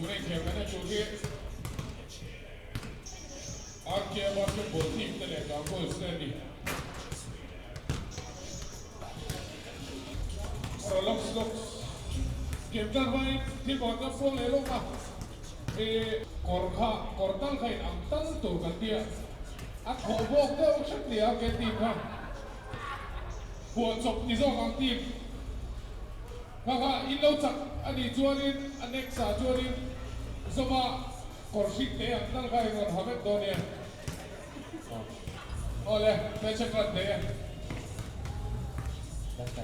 ในเขตนั้นอยู่ที่อาร์เกียบอลจะบอลทีมแต่เด็กกับโค้ชเซนดี้เราล็อกเก็บกันไว้ที่บอลจะฟ้องเลยลงมากอร์ตั้งใครนำตั้งตัวกันเดียอัดขอบอกเดี๋ยวชักเดียวเกตีครับหัวจบที่สองของทีมค่ะอินโลจักอันนี้จวรินอันเน็กซ์จวรินสมากอร์ชิกเตะตั้งใครก่อนฮาเมดโดเนียโอ้เลยแม่ชักกันเตะตั้งใจ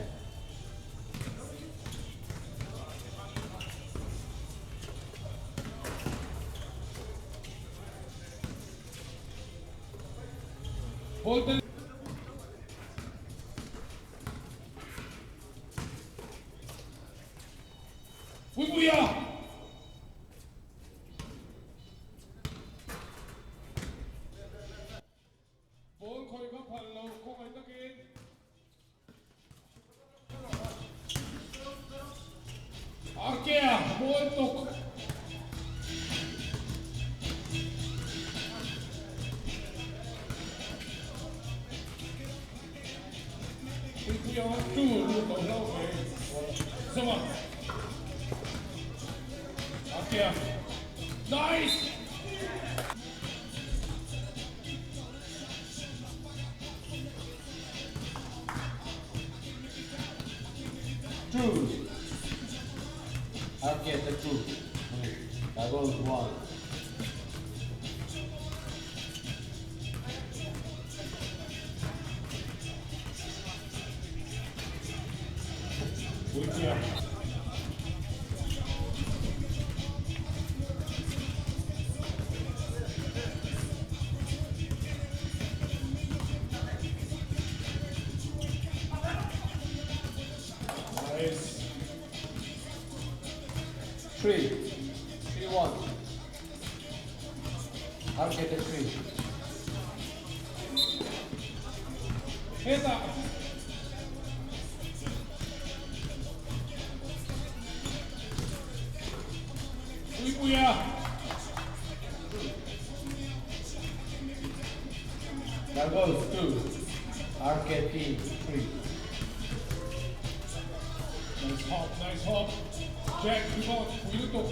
บอลเตะวิ่งวิ่งบอลคอยก็พันเราคอยตะกี้อาร์เกียบอลตกวิ่งวิ่งจู้ลูกของเราไปสมัครอาร์เกีย nice True. I'll get the true. That goes one. Nice. 3-1. I'll get the 3. Heads up. We are. That goes 2. I'll get the 3. Nice hop. Jack, come on, we look up.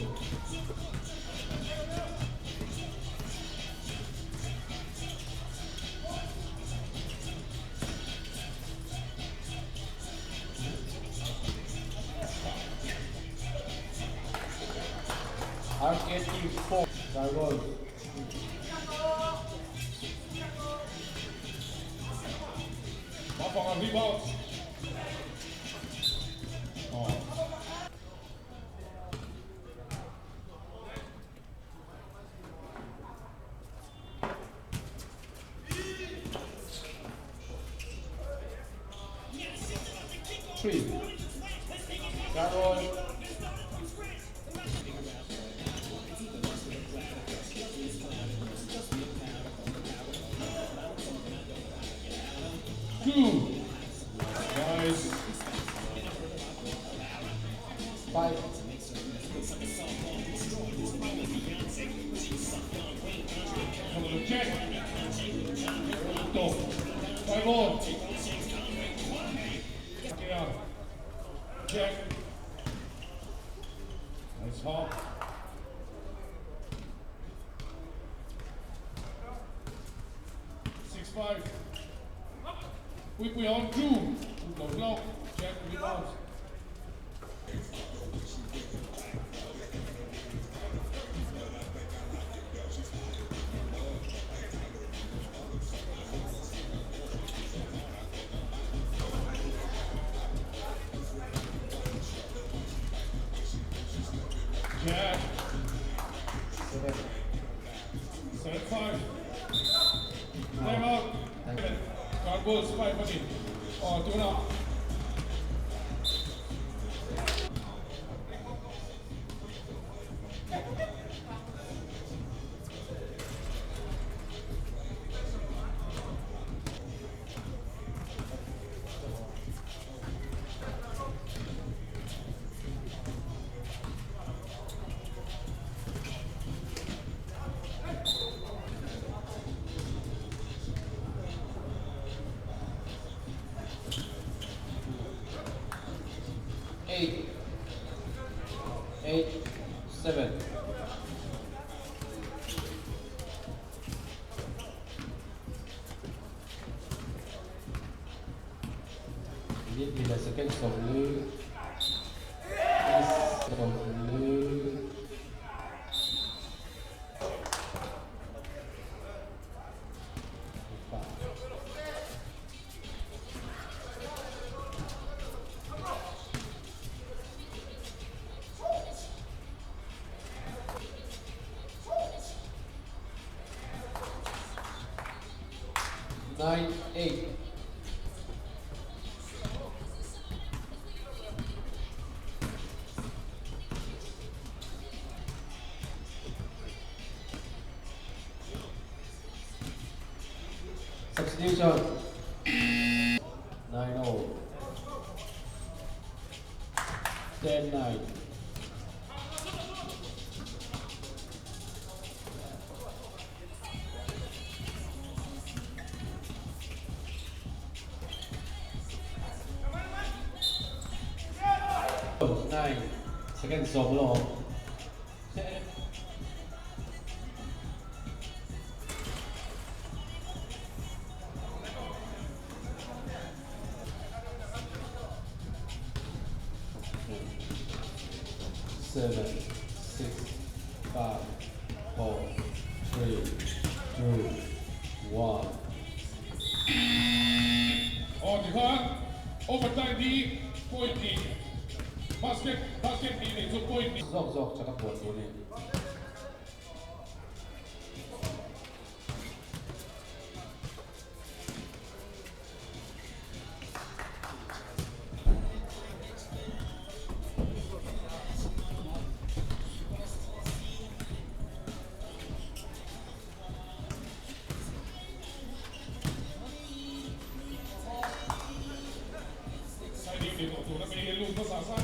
I'll get the 4. That goes. Up on a rebound. Oh. Three. That goes. Two. Nice. 5. Come on, Jack. Go. 5 more. Yeah. Jack. Nice hop. Six, 5. We on 2. Go block. Jack rebounds. Jack. 7. 7, 5. Time out. Guard goals 5 money. Oh, 2 now. 7. Ini dirasakan semua Nine, 8. Substitution. 9-0. 10-9. Nine. Second solo. Seven, 6, 5, 4, 3, 2, 1. On the clock, overtime D, point D. Basket D needs a point D. Zok cakap buat ini. Sai di che tu, non mi hai lungo sa sa,